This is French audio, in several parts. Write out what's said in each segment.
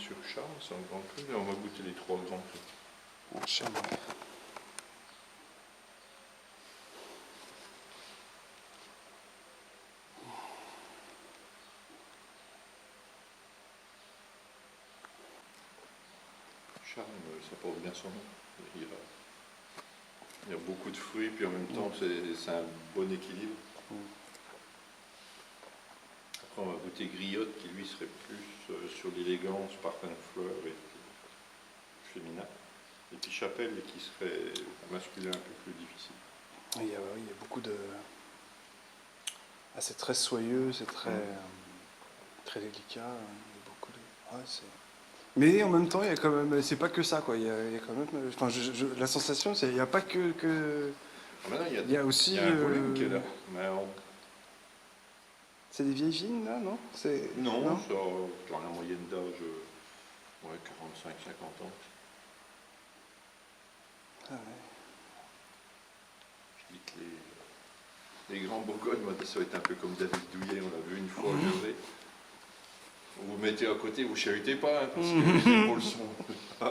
sur Charles, c'est un grand cru. Là, on va goûter les 3 grands crus. Un Charles. Charme, ça porte bien son nom. Il y a beaucoup de fruits, puis en même temps, c'est un bon équilibre. Après, on va goûter Griotte, qui lui serait plus sur l'élégance, parfum de fleurs et féminin. Et puis Chapelle, qui serait masculin un peu plus difficile. Il y a beaucoup de... Ah, c'est très soyeux, c'est très, très délicat. Il y a beaucoup de... Ouais, c'est... Mais en même temps, il y a quand même, c'est pas que ça, quoi. Il y a quand même, enfin, la sensation, c'est, il n'y a pas que... Ah, non, il y a aussi. Il y a un volume qui est là. Mais c'est des vieilles vignes, là, non? Non, ça, dans la moyenne d'âge, 45-50 ans. Ah, ouais. Je dis que les grands Bourgognes, moi, ça va être un peu comme David Douillet, on l'a vu une fois, je sais. Vous mettez à côté, vous ne chéritez pas, hein, parce que les épaules sont là.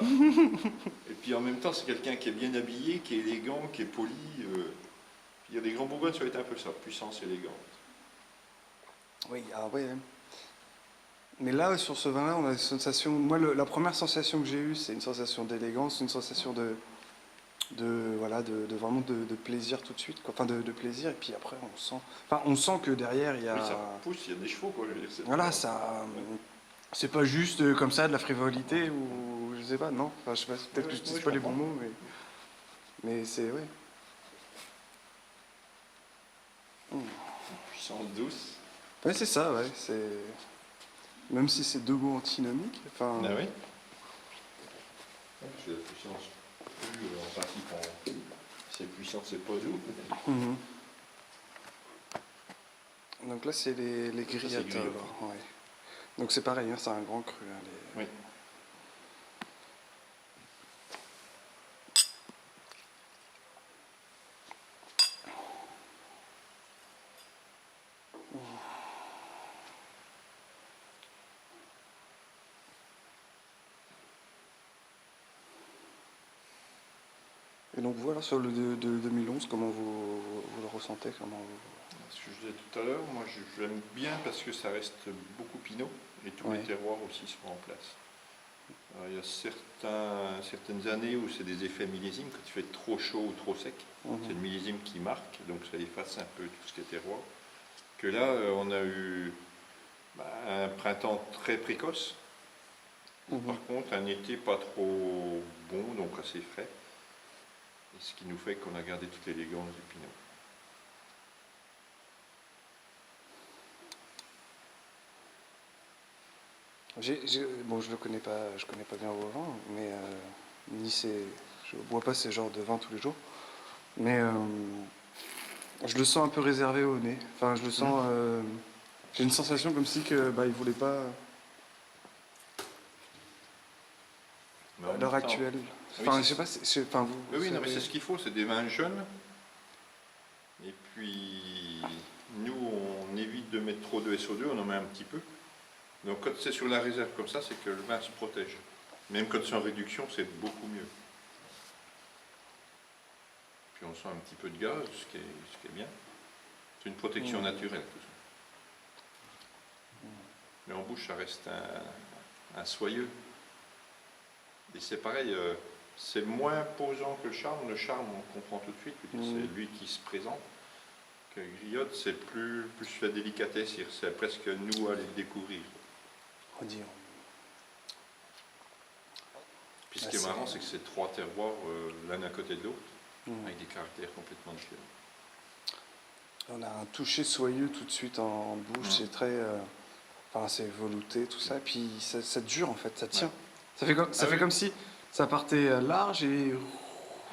Et puis en même temps, c'est quelqu'un qui est bien habillé, qui est élégant, qui est poli. Il y a des grands Bourgognes, ça va être un peu ça, puissance élégante. Oui, ah ouais. Mais là, sur ce vin-là, on a une sensation... Moi, la première sensation que j'ai eue, c'est une sensation d'élégance, une sensation vraiment de plaisir tout de suite, quoi. Enfin de plaisir, et puis après on sent que derrière il y a... Oui, ça pousse, il y a des chevaux, quoi, je veux dire. Voilà, ça... C'est pas juste comme ça de la frivolité, ou je sais pas, non, enfin, je sais pas, peut-être que je dis pas les bons mots, mais c'est... Ouais. Une puissance douce. Ouais, c'est ça, ouais, c'est... Même si c'est deux goûts antinomiques, enfin... Ah oui. C'est la puissance plus, en principe, c'est puissant, c'est pas doux. Donc là, c'est les griottes. Ouais. Donc c'est pareil, hein, c'est un grand cru. Hein, Oui. Et donc voilà, sur le de 2011, comment vous le ressentez, Ce que je disais tout à l'heure, moi je l'aime bien parce que ça reste beaucoup pinot et tous les terroirs aussi sont en place. Alors, il y a certaines années où c'est des effets millésimes, quand il fait trop chaud ou trop sec, c'est le millésime qui marque, donc ça efface un peu tout ce qui est terroir. Que là, on a eu un printemps très précoce, par contre un été pas trop bon, donc assez frais, et ce qui nous fait qu'on a gardé toute l'élégance du pinot. Bon, je connais pas bien vos vins, mais je bois pas ces genres de vins tous les jours, mais je le sens un peu réservé au nez. Enfin, je le sens. J'ai une sensation comme si il voulait pas. À l'heure actuelle. Enfin, oui, je sais pas. Oui, non, mais c'est ce qu'il faut, c'est des vins jeunes. Et puis, nous, on évite de mettre trop de SO2, on en met un petit peu. Donc, quand c'est sur la réserve comme ça, c'est que le vin se protège. Même quand c'est en réduction, c'est beaucoup mieux. Puis, on sent un petit peu de gaz, ce qui est bien. C'est une protection naturelle, tout ça. Mais en bouche, ça reste un soyeux. Et c'est pareil, c'est moins posant que le charme. Le charme, on comprend tout de suite, c'est lui qui se présente. Que Griotte, c'est plus la délicatesse, c'est presque nous à le découvrir. Redire. Puis ce qui est marrant, c'est que c'est 3 terroirs l'un à côté de l'autre, avec des caractères complètement différents. On a un toucher soyeux tout de suite en bouche, c'est très... c'est velouté, tout ça, et puis ça dure en fait, ça tient. Ouais. Ça fait comme si ça partait large et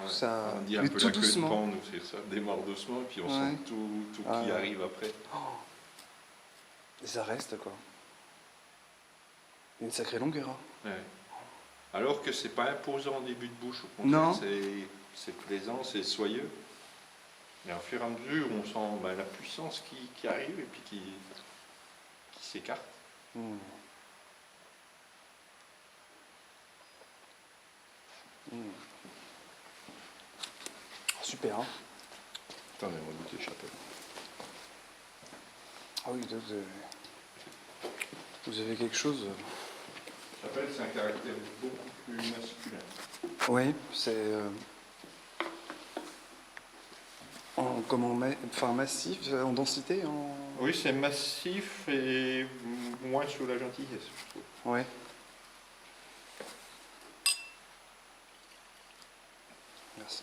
ça... On dit un peu tout la queue doucement. de pan, nous, c'est ça, démarre doucement, et puis on sent tout qui arrive après. Et ça reste, quoi. Il y a une sacrée longueur. Hein. Ouais. Alors que c'est pas imposant en début de bouche, au contraire, c'est plaisant, c'est soyeux. Et au fur et à mesure, on sent la puissance qui arrive et puis qui s'écarte. Super, hein. Attendez, on va goûter chapelle. Ah oui, là, vous avez quelque chose. Chapelle, c'est un caractère beaucoup plus masculin. Oui, c'est enfin massif, en densité, en. Oui, c'est massif et moins sur la gentillesse, je trouve. Ouais. Merci.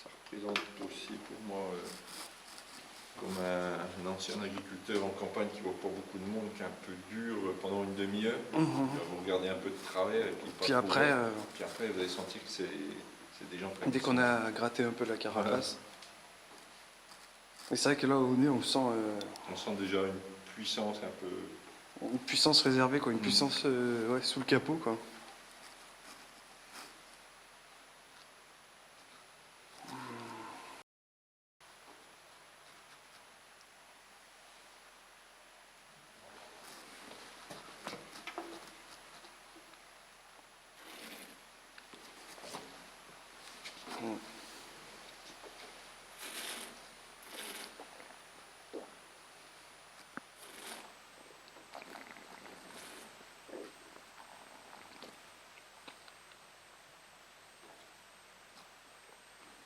Ça représente aussi pour moi, comme un ancien agriculteur en campagne qui voit pas beaucoup de monde, qui est un peu dur pendant une demi-heure. Vous regardez un peu de travers et puis pas Puis trop après, loin. Puis après, vous allez sentir que c'est des gens très dès qu'on puissants. a gratté un peu la carapace. Voilà. Et c'est vrai que là, au nez, on sent On sent déjà une puissance un peu. une puissance réservée, quoi, une puissance ouais, sous le capot, quoi.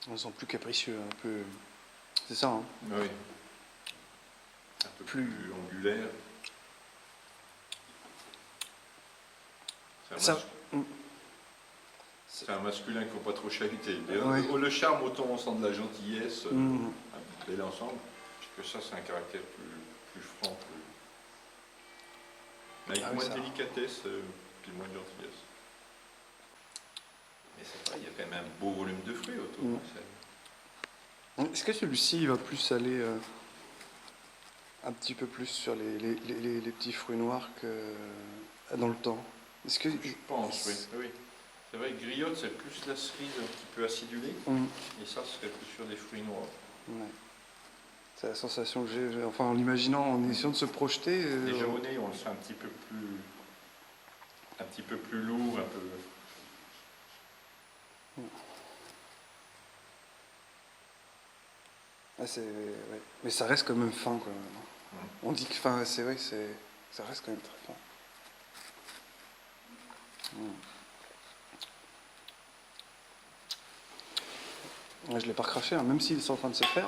On sent plus capricieux, un peu. C'est ça, hein. Oui. Un peu plus angulaire. Ça. C'est un masculin qu'il ne faut pas trop chahuter. Ouais. Le charme, autant on sent de la gentillesse, un bel ensemble, que ça, c'est un caractère plus franc, avec moins de délicatesse, puis moins de gentillesse. Mais c'est vrai, il y a quand même un beau volume de fruits autour de ça. Est-ce que celui-ci il va plus aller un petit peu plus sur les petits fruits noirs que dans le temps? Est-ce que Je pense, oui. C'est vrai que griotte, c'est plus la cerise un petit peu acidulée, et ça serait plus sur des fruits noirs. Ouais. C'est la sensation que j'ai, enfin en l'imaginant, en essayant de se projeter. Déjà au nez, on le sent un petit peu plus lourd, un peu. Ah, ouais. Mais ça reste quand même fin, quoi. On dit que, enfin, c'est vrai que ça reste quand même très fin. Je l'ai pas recraché, hein, même s'il est en train de se faire.